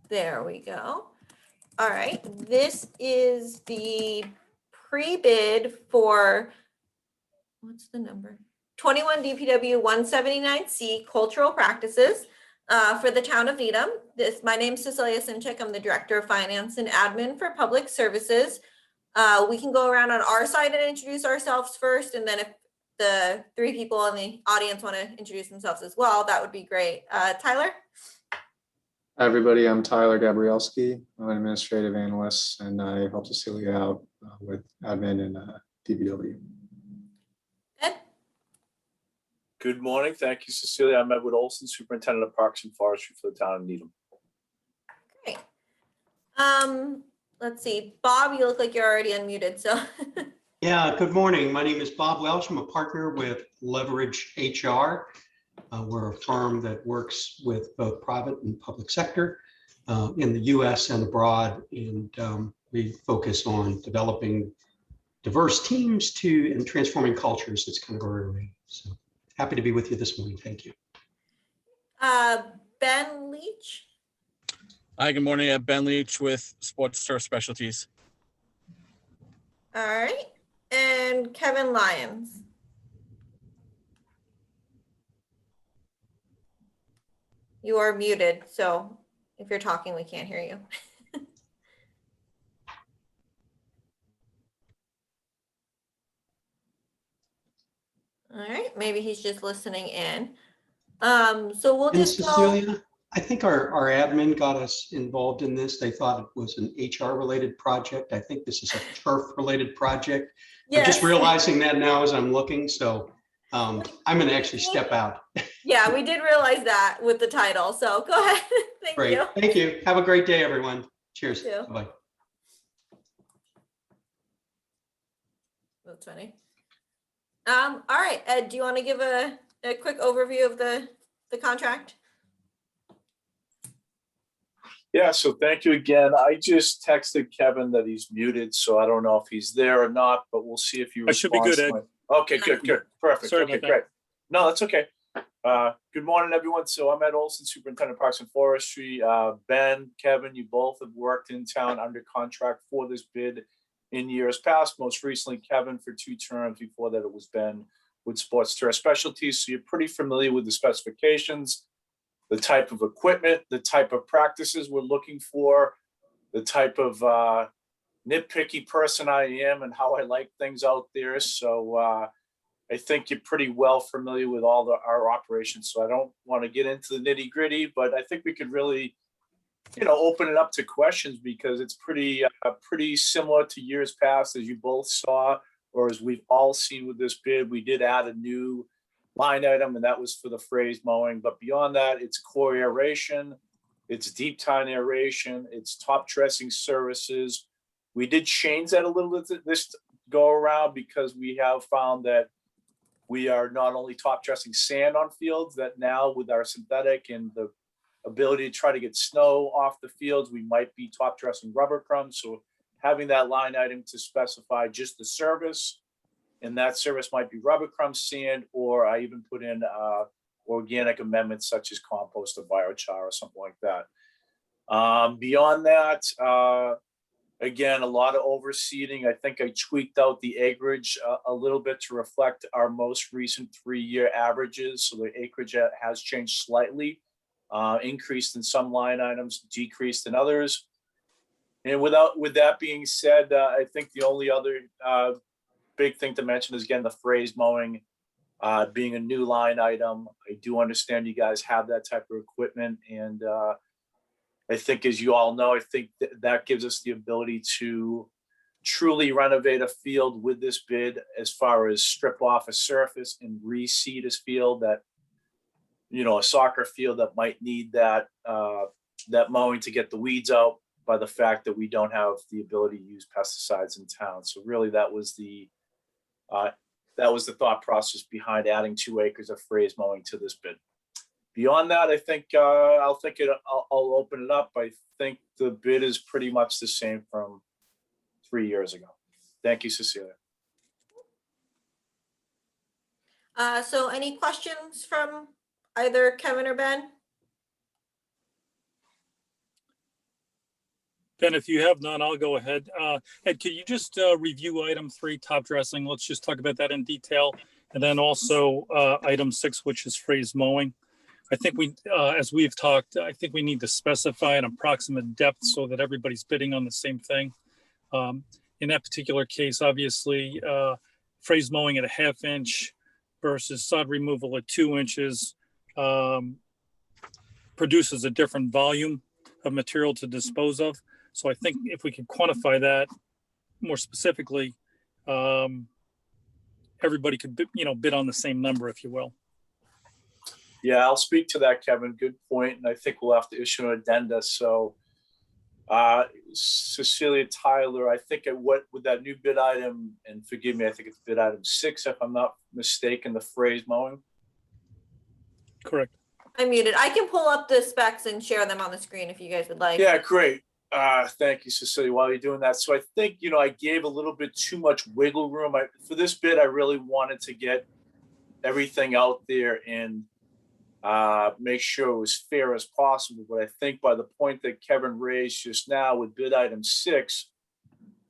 There we go. All right, this is the pre-bid for, what's the number? 21DPW179C Cultural Practices for the town of Needham. My name's Cecilia Sinchik. I'm the Director of Finance and Admin for Public Services. We can go around on our side and introduce ourselves first, and then if the three people in the audience want to introduce themselves as well, that would be great. Tyler? Hi everybody, I'm Tyler Gabrielski. I'm an administrative analyst and I help Cecilia out with admin and DPW. Ed? Good morning. Thank you, Cecilia. I'm Edward Olson, Superintendent of Parks and Forestry for the town of Needham. Great. Let's see. Bob, you look like you're already unmuted, so. Yeah, good morning. My name is Bob Welsh. I'm a partner with Leverage HR. We're a firm that works with both private and public sector in the US and abroad. And we focus on developing diverse teams and transforming cultures. It's kind of our area. So happy to be with you this morning. Thank you. Ben Leach. Hi, good morning. I'm Ben Leach with Sports Turf Specialties. All right. And Kevin Lyons. You are muted, so if you're talking, we can't hear you. All right, maybe he's just listening in. So we'll just Cecilia, I think our admin got us involved in this. They thought it was an HR related project. I think this is a turf related project. Yes. I'm just realizing that now as I'm looking, so I'm going to actually step out. Yeah, we did realize that with the title, so go ahead. Thank Great. you. Thank you. Have a great day, everyone. Cheers. Bye. That's funny. All right, Ed, do you want to give a quick overview of the contract? Yeah, so thank you again. I just texted Kevin that he's muted, so I don't know if he's there or not, but we'll see if you should be good, Ed. Okay, good. Perfect. Sorry okay, great. No, that's okay. Good morning, everyone. So I'm Ed Olson, Superintendent of Parks and Forestry. Ben, Kevin, you both have worked in town under contract for this bid in years past. Most recently, Kevin for 2 terms. Before that, it was Ben with Sports Turf Specialties. So you're pretty familiar with the specifications, the type of equipment, the type of practices we're looking for, the type of nitpicky person I am and how I like things out there. So I think you're pretty well familiar with all our operations. So I don't want to get into the nitty gritty, but I think we could really, open it up to questions because it's pretty similar to years past, as you both saw, or as we've all seen with this bid. We did add a new line item, and that was for the phrase mowing. But beyond that, it's core aeration, it's deep tine aeration, it's top dressing services. We did change that a little bit this go around because we have found that we are not only top dressing sand on fields, that now with our synthetic and the ability to try to get snow off the fields, we might be top dressing rubber crumbs. So having that line item to specify just the service, and that service might be rubber crumb sand, or I even put in organic amendments such as compost or biochar or something like that. Beyond that, again, a lot of overseeding. I think I tweaked out the acreage a little bit to reflect our most recent 3-year averages. So the acreage has changed slightly, increased in some line items, decreased in others. And with that being said, I think the only other big thing to mention is, again, the phrase mowing being a new line item. I do understand you guys have that type of equipment, and I think, as you all know, I think that gives us the ability to truly renovate a field with this bid, as far as strip off a surface and reseed a field that, a soccer field that might need that mowing to get the weeds out, by the fact that we don't have the ability to use pesticides in town. So really that was the thought process behind adding 2 acres of phrase mowing to this bid. Beyond that, I think I'll open it up. I think the bid is pretty much the same from 3 years ago. Thank you, Cecilia. So any questions from either Kevin or Ben? Ben, if you have none, I'll go ahead. Ed, could you just review item 3, top dressing? Let's just talk about that in detail. And then also item 6, which is phrase mowing. I think we, as we've talked, I think we need to specify an approximate depth so that everybody's bidding on the same thing. In that particular case, obviously, phrase mowing at a 1/2 inch versus sod removal at 2 inches produces a different volume of material to dispose of. So I think if we can quantify that more specifically, everybody could, bid on the same number, if you will. Yeah, I'll speak to that, Kevin. Good point. And I think we'll have to issue an addenda. So Cecilia, Tyler, I think what with that new bid item, and forgive me, I think it's bid item 6, if I'm not mistaken, the phrase mowing. Correct. I'm muted. I can pull up the specs and share them on the screen if you guys would like. Yeah, great. Thank you, Cecilia, while you're doing that. So I think, I gave a little bit too much wiggle room. For this bid, I really wanted to get everything out there and make sure it was fair as possible. But I think by the point that Kevin raised just now with bid item 6,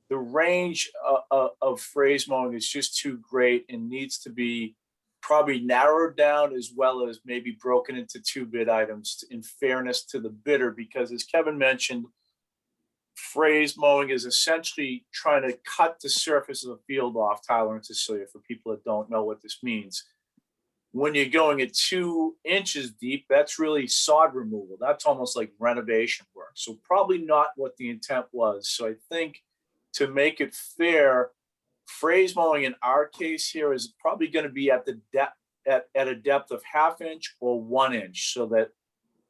the range of phrase mowing is just too great and needs to be probably narrowed down, as well as maybe broken into 2 bid items in fairness to the bidder. Because as Kevin mentioned, phrase mowing is essentially trying to cut the surface of the field off, Tyler and Cecilia, for people that don't know what this means. When you're going at 2 inches deep, that's really sod removal. That's almost like renovation work. So probably not what the intent was. So I think to make it fair, phrase mowing in our case here is probably going to be at the depth at a depth of 1/2 inch or 1 inch, so that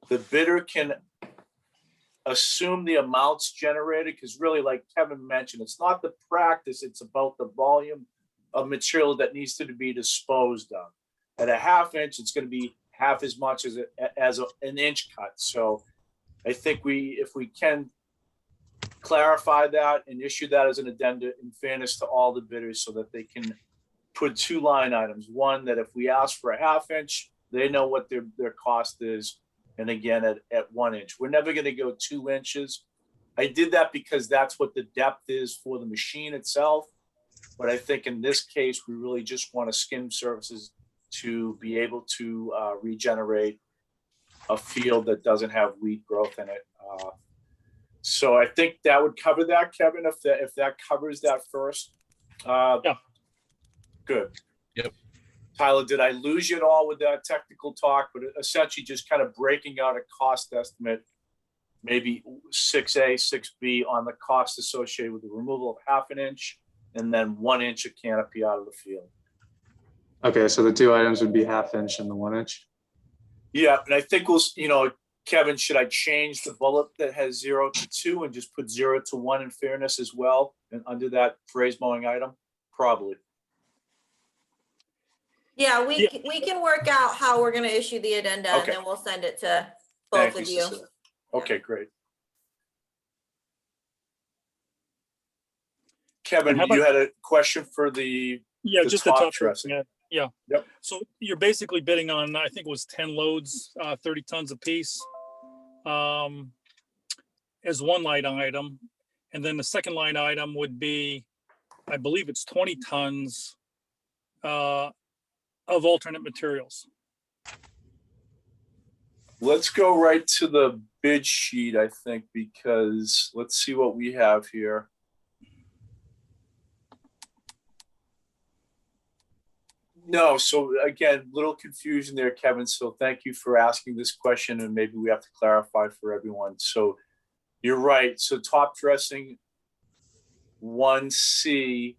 the bidder can assume the amounts generated. Because really, like Kevin mentioned, it's not the practice, it's about the volume of material that needs to be disposed of. At a 1/2 inch, it's going to be half as much as an inch cut. So I think if we can clarify that and issue that as an addenda in fairness to all the bidders, so that they can put 2 line items. One, that if we ask for a 1/2 inch, they know what their cost is. And again, at 1 inch, we're never going to go 2 inches. I did that because that's what the depth is for the machine itself. But I think in this case, we really just want to skim surfaces to be able to regenerate a field that doesn't have weed growth in it. So I think that would cover that, Kevin, if that covers that first. Yeah. Good. Yep. Tyler, did I lose you at all with that technical talk? But essentially just kind of breaking out a cost estimate, maybe 6A, 6B on the cost associated with the removal of 1/2 inch and then 1 inch of canopy out of the field. Okay, so the 2 items would be 1/2 inch and the 1 inch. Yeah, and I think Kevin, should I change the bullet that has 0 to 2 and just put 0 to 1 in fairness as well? And under that phrase mowing item, probably. Yeah, we can work out how we're going to issue the addenda, and Okay. then we'll send it to Thank both of you. Cecilia. Okay, great. Kevin, How about- you had a question for the Just the top dressing. dressing. Yeah. Yep. So you're basically bidding on, I think it was 10 loads, 30 tons apiece, as one line item. And then the second line item would be, I believe it's 20 tons of alternate materials. Let's go right to the bid sheet, I think, because let's see what we have here. No, so again, little confusion there, Kevin. So thank you for asking this question, and maybe we have to clarify for everyone. So you're right. So top dressing 1C,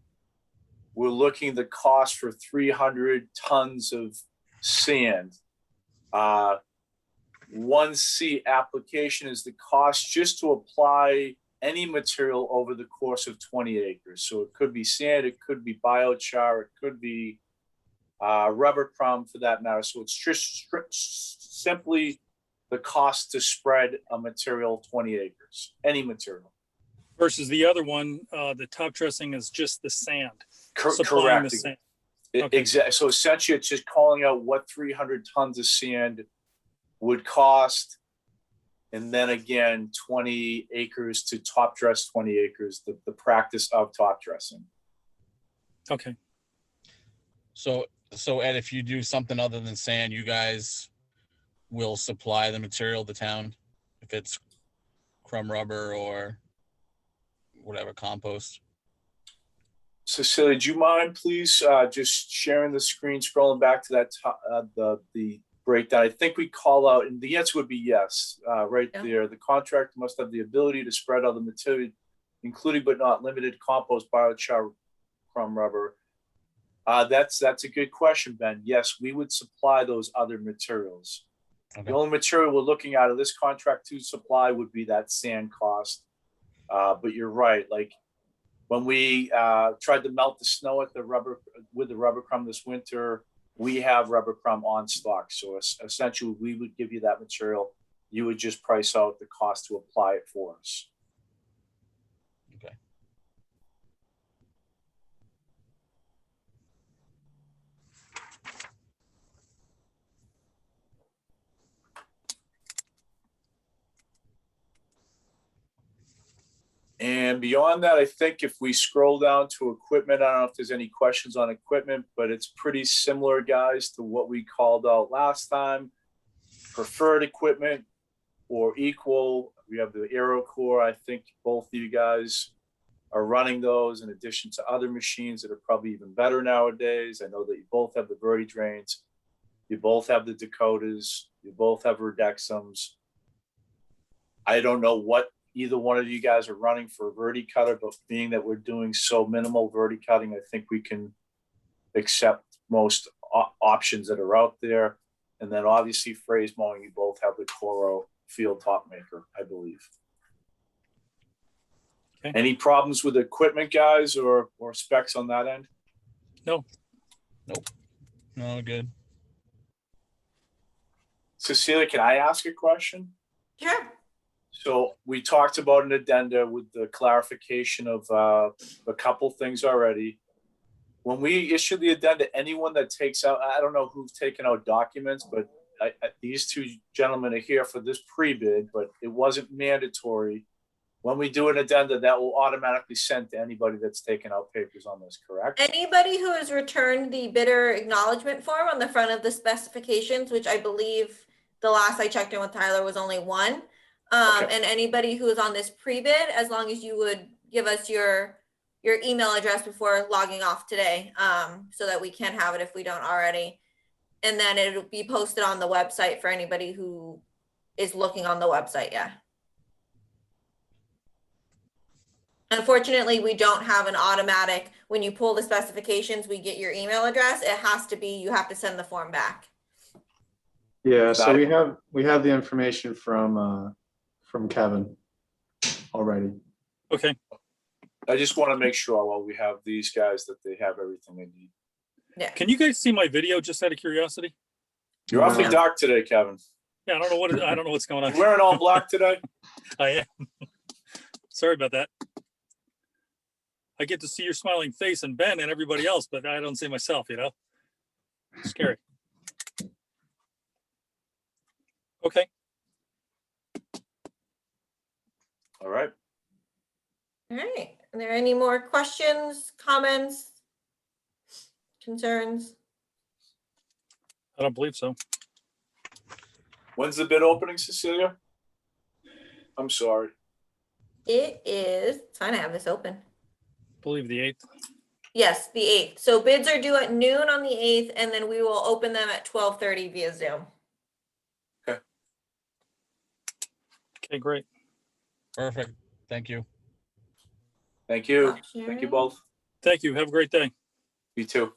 we're looking at the cost for 300 tons of sand. 1C application is the cost just to apply any material over the course of 20 acres. So it could be sand, it could be biochar, it could be rubber crumb for that matter. So it's just simply the cost to spread a material 20 acres, any material. Versus the other one, the top dressing is just the sand. Supplying Correct. the sand. Okay. Exactly. So essentially, it's just calling out what 300 tons of sand would cost And then again, 20 acres to top dress 20 acres, the practice of top dressing. Okay. So Ed, if you do something other than sand, you guys will supply the material to the town, if it's crumb rubber or whatever, compost. Cecilia, do you mind please just sharing the screen, scrolling back to that the breakdown? I think we call out, and the answer would be yes, right there. The contractor must have the ability to spread other material, including but not limited compost, biochar, crumb rubber. That's a good question, Ben. Yes, we would supply those other materials. Okay. The only material we're looking at of this contract to supply would be that sand cost. But you're right. Like when we tried to melt the snow at the rubber with the rubber crumb this winter, we have rubber crumb on stock. So essentially, we would give you that material. You would just price out the cost to apply it for us. Okay. And beyond that, I think if we scroll down to equipment, I don't know if there's any questions on equipment, but it's pretty similar, guys, to what we called out last time. Preferred equipment or equal. We have the AeroCore. I think both of you guys are running those in addition to other machines that are probably even better nowadays. I know that you both have the Verdi drains. You both have the Dakotas. You both have Redexums. I don't know what either one of you guys are running for a Verdi cutter, but being that we're doing so minimal Verdi cutting, I think we can accept most options that are out there. And then obviously phrase mowing, you both have the Coro field top maker, I believe. Okay. Any problems with equipment, guys, or specs on that end? No. No, good. Cecilia, can I ask a question? Sure. So we talked about an addenda with the clarification of a couple things already. When we issue the addenda, anyone that takes out, I don't know who's taken out documents, but these two gentlemen are here for this pre-bid, but it wasn't mandatory. When we do an addenda, that will automatically send to anybody that's taken out papers on this, correct? Anybody who has returned the bidder acknowledgement form on the front of the specifications, which I believe the last I checked in with Tyler was only one. Okay. And anybody who is on this pre-bid, as long as you would give us your email address before logging off today, so that we can have it if we don't already. And then it'll be posted on the website for anybody who is looking on the website. Yeah. Unfortunately, we don't have an automatic, when you pull the specifications, we get your email address. It has to be, you have to send the form back. Yeah, so we have the information from Kevin already. Okay. I just want to make sure while we have these guys that they have everything they need. Yeah. Can you guys see my video just out of curiosity? You're awfully No. dark today, Kevin. Yeah, I don't know what's going on. You're wearing all black today? I am. Sorry about that. I get to see your smiling face and Ben and everybody else, but I don't see myself, you know? Scary. Okay. All right. All right. Are there any more questions, comments, concerns? I don't believe so. When's the bid opening, Cecilia? I'm sorry. It is, it's fine, I have this open. I believe the 8th. Yes, the 8th. So bids are due at noon on the 8th, and then we will open them at 12:30 via Zoom. Okay, great. Perfect. Thank you. Thank you. Thank you both. Thank you. Have a great day. You too.